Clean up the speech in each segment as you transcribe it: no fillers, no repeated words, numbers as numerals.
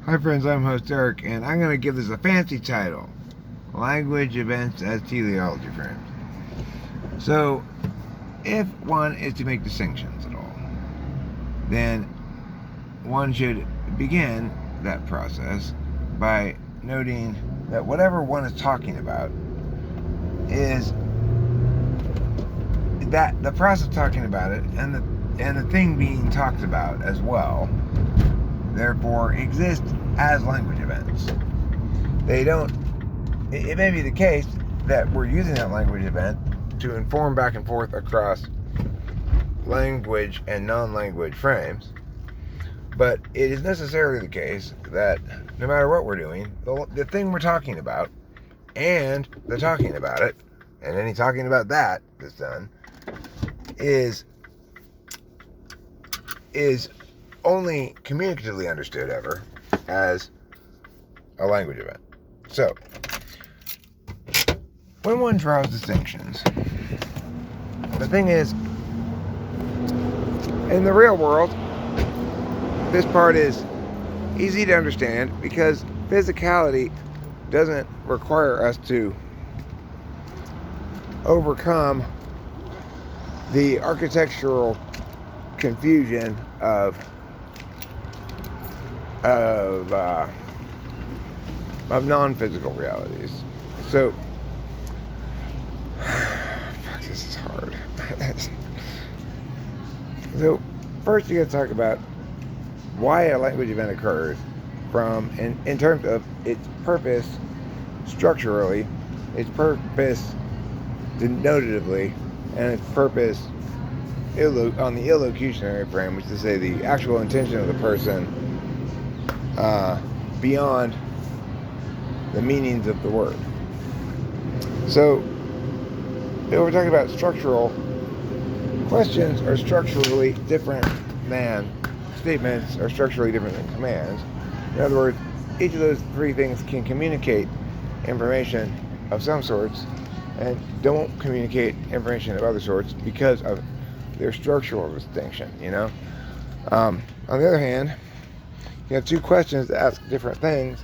Hi friends, I'm host Eric, and I'm going to give this a fancy title. Language Events as Teleology Frames. So, if one is to make distinctions at all, then one should begin that process by noting that whatever one is talking about is that the process of talking about it and the thing being talked about as well, therefore exist as language events. They don't. It may be the case that we're using that language event to inform back and forth across language and non-language frames, but it is necessarily the case that no matter what we're doing, the thing we're talking about and the talking about it, and any talking about that's done, is only communicatively understood ever as a language event. So, when one draws distinctions, the thing is, in the real world, this part is easy to understand because physicality doesn't require us to overcome the architectural confusion of non-physical realities. So, fuck, this is hard. So, first you got to talk about why a language event occurs in terms of its purpose structurally, its purpose denotatively, and its purpose on the illocutionary frame, which is to say the actual intention of the person beyond the meanings of the word. So, if we're talking about structural, questions are structurally different than statements are structurally different than commands. In other words, each of those three things can communicate information of some sorts and don't communicate information of other sorts because of their structural distinction, on the other hand, you have two questions that ask different things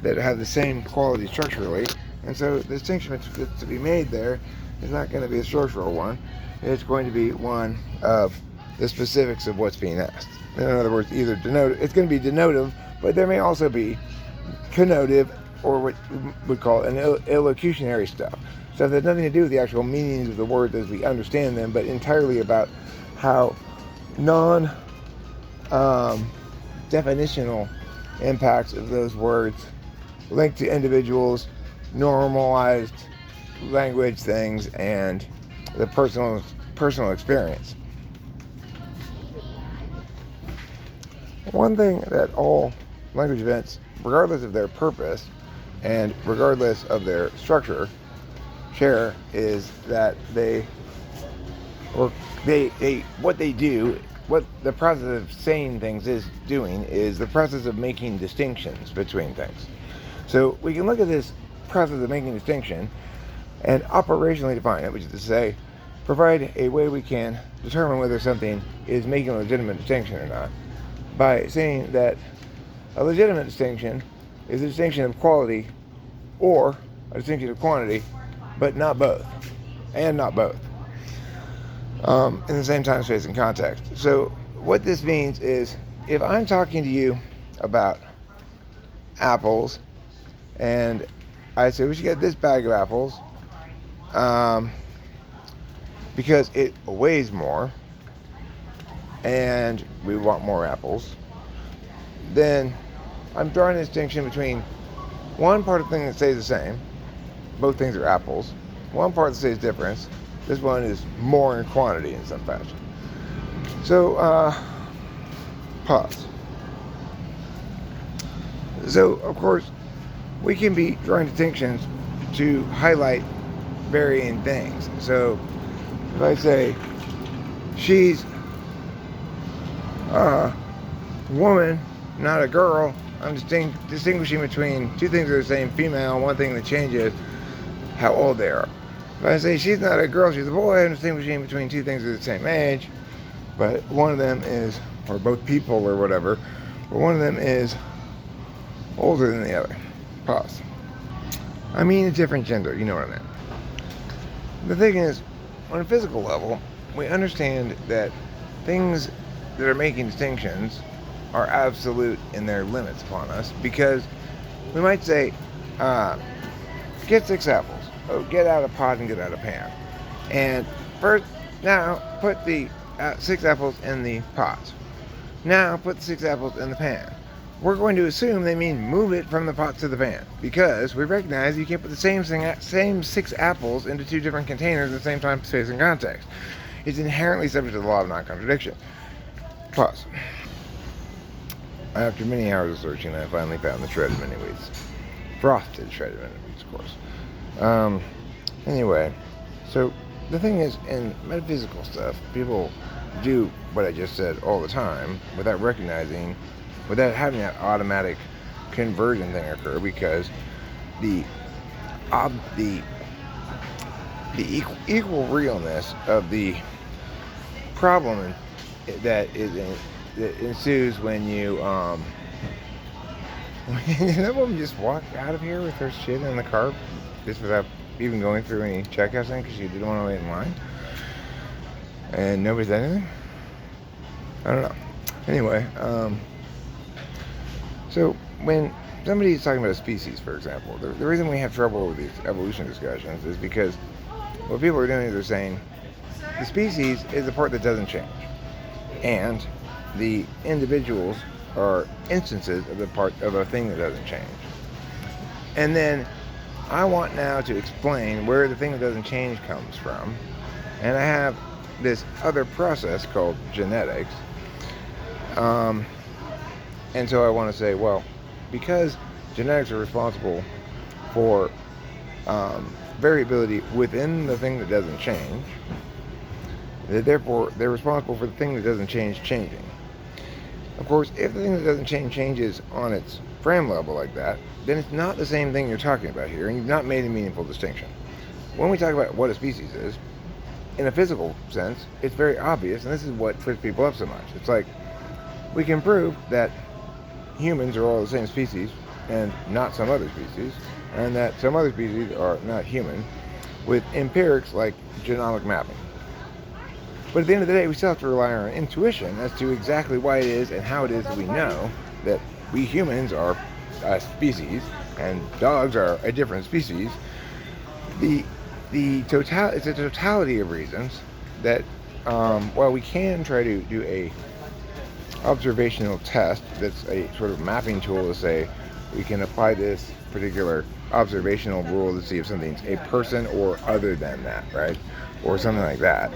that have the same quality structurally, and so the distinction that's to be made there is not going to be a structural one. It's going to be one of the specifics of what's being asked. In other words, either it's going to be denotive, but there may also be connotative, or what we would call an illocutionary stuff that has nothing to do with the actual meanings of the words as we understand them, but entirely about how non-definitional impacts of those words link to individuals, normalized language things, and the personal experience. One thing that all language events, regardless of their purpose and regardless of their structure, share is that what the process of saying things is doing is the process of making distinctions between things. So we can look at this process of making distinction and operationally define it, which is to say, provide a way we can determine whether something is making a legitimate distinction or not, by saying that a legitimate distinction is a distinction of quality or a distinction of quantity, but not both, in the same time, space, and context. So what this means is, if I'm talking to you about apples, and I say we should get this bag of apples because it weighs more and we want more apples, then I'm drawing a distinction between one part of the thing that stays the same, both things are apples, one part that stays different, this one is more in quantity in some fashion. So, pause. So, of course, we can be drawing distinctions to highlight varying things. So, if I say, she's a woman, not a girl, I'm distinguishing between two things that are the same, female, one thing that changes how old they are. If I say she's not a girl, she's a boy, I'm distinguishing between two things that are the same age, but one of them is, or both people or whatever, but one of them is older than the other. Pause. I mean a different gender, you know what I mean. The thing is, on a physical level, we understand that things that are making distinctions are absolute in their limits upon us, because we might say, get 6 apples. Oh, get out of pot and get out of pan. And first, now put the 6 apples in the pot. Now put the 6 apples in the pan. We're going to assume they mean move it from the pot to the pan, because we recognize you can't put the same 6 apples into 2 different containers at the same time, space, and context. It's inherently subject to the law of non-contradiction. Pause. After many hours of searching, I finally found the shredded mini wheats. Frosted shredded mini wheats, of course. Anyway, so the thing is, in metaphysical stuff, people do what I just said all the time without recognizing, without having that automatic conversion thing occur, because the equal realness of the problem that ensues when you when that woman just walked out of here with her shit in the car just without even going through any checkout thing because she didn't want to wait in line, and nobody said anything. I don't know. Anyway, so when somebody's talking about a species, for example, the reason we have trouble with these evolution discussions is because what people are doing is they're saying the species is the part that doesn't change, and the individuals are instances of the part of a thing that doesn't change. And then I want now to explain where the thing that doesn't change comes from, and I have this other process called genetics. And so I want to say, well, because genetics are responsible for variability within the thing that doesn't change, therefore they're responsible for the thing that doesn't change changing. Of course, if the thing that doesn't change changes on its frame level like that, then it's not the same thing you're talking about here, and you've not made a meaningful distinction. When we talk about what a species is, in a physical sense, it's very obvious, and this is what trips people up so much. It's like, we can prove that humans are all the same species and not some other species, and that some other species are not human, with empirics like genomic mapping. But at the end of the day, we still have to rely on our intuition as to exactly why it is and how it is that we know that we humans are a species and dogs are a different species. It's a totality of reasons that while we can try to do a observational test that's a sort of mapping tool to say we can apply this particular observational rule to see if something's a person or other than that, right? Or something like that.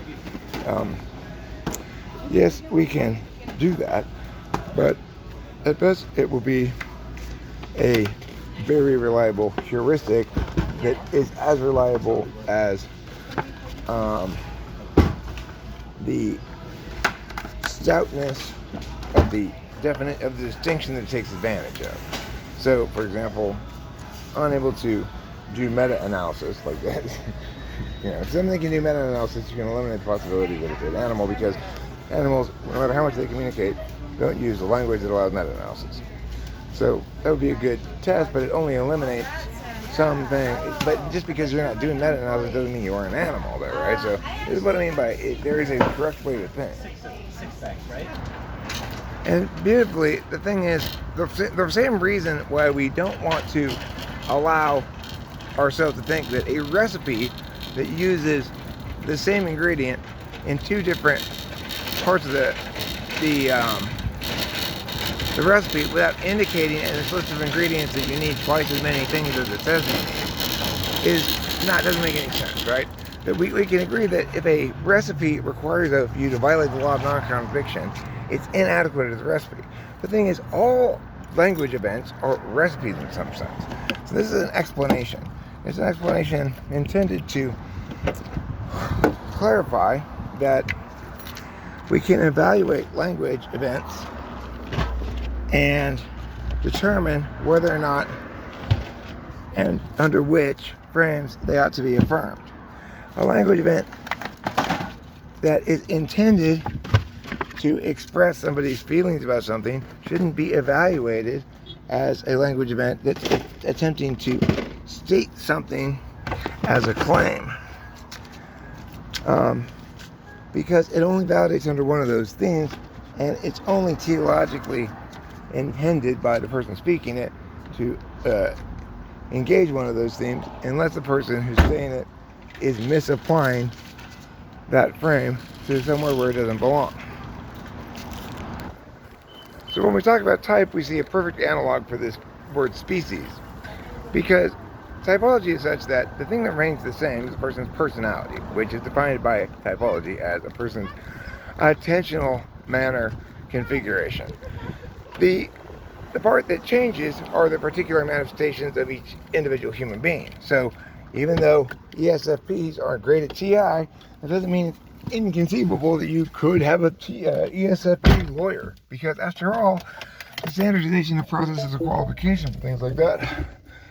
Yes, we can do that, but at best it will be a very reliable heuristic that is as reliable as the stoutness of the distinction that it takes advantage of. So, for example, unable to do meta-analysis like that. You know, if something can do meta-analysis, you can eliminate the possibility that it's an animal, because animals, no matter how much they communicate, don't use the language that allows meta-analysis. So that would be a good test, but it only eliminates something. But just because you're not doing meta-analysis doesn't mean you are an animal, though, right? So this is what I mean by it. There is a correct way to think. And beautifully, the thing is, the same reason why we don't want to allow ourselves to think that a recipe that uses the same ingredient in 2 different parts of the recipe without indicating in this list of ingredients that you need twice as many things as it says you need doesn't make any sense, right? That we can agree that if a recipe requires of you to violate the law of non-contradiction, it's inadequate as a recipe. The thing is, all language events are recipes in some sense. So this is an explanation. It's an explanation intended to clarify that we can evaluate language events and determine whether or not and under which frames they ought to be affirmed. A language event that is intended to express somebody's feelings about something shouldn't be evaluated as a language event that's attempting to state something as a claim. Because it only validates under one of those themes, and it's only teleologically intended by the person speaking it to engage one of those themes, unless the person who's saying it is misapplying that frame to somewhere where it doesn't belong. So when we talk about type, we see a perfect analog for this word species, because typology is such that the thing that reigns the same is a person's personality, which is defined by typology as a person's attentional manner configuration. The part that changes are the particular manifestations of each individual human being. So even though ESFPs aren't great at TI, that doesn't mean it's inconceivable that you could have a ESFP lawyer, because after all, the standardization of processes of qualification for things like that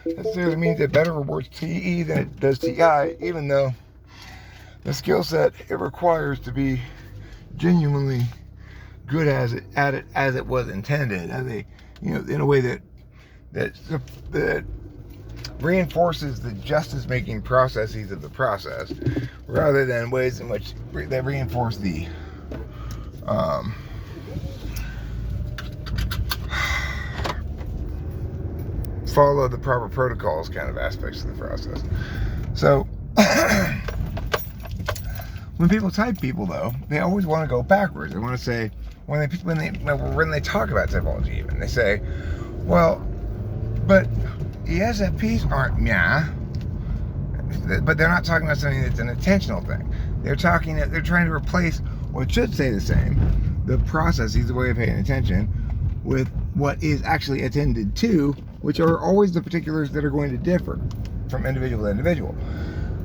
necessarily means it better rewards TE than it does TI, even though the skill set it requires to be genuinely good at it as it was intended, as a in a way that reinforces the justice-making processes of the process, rather than ways in which they reinforce the follow the proper protocols kind of aspects of the process. So when people type people, though, they always want to go backwards. They want to say, when they talk about typology, even they say, well, but ESFPs aren't but they're not talking about something that's an intentional thing. They're trying to replace what should stay the same, the processes, the way of paying attention, with what is actually attended to, which are always the particulars that are going to differ from individual to individual.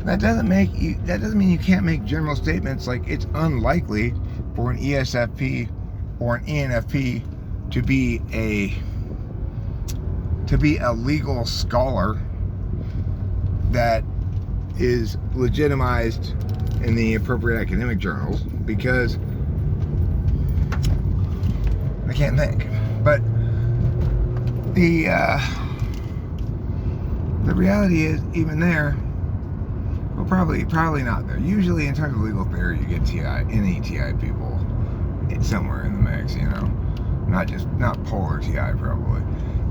That doesn't mean you can't make general statements like it's unlikely for an ESFP or an ENFP to be a legal scholar that is legitimized in the appropriate academic journals, because I can't think. But the reality is, even there, well, probably not there. Usually, in terms of legal theory, you get any TI people somewhere in the mix, not polar TI probably,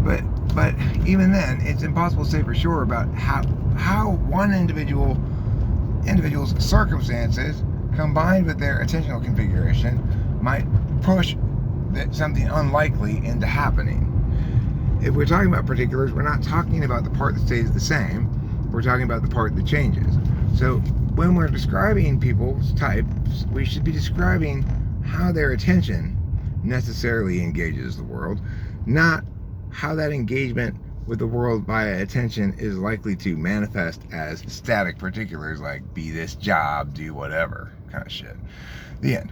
but even then, it's impossible to say for sure about how one individual's circumstances combined with their attentional configuration might push something unlikely into happening. If we're talking about particulars, we're not talking about the part that stays the same. We're talking about the part that changes. So when we're describing people's types, we should be describing how their attention necessarily engages the world, not how that engagement with the world via attention is likely to manifest as static particulars like be this job, do whatever kind of shit. The end.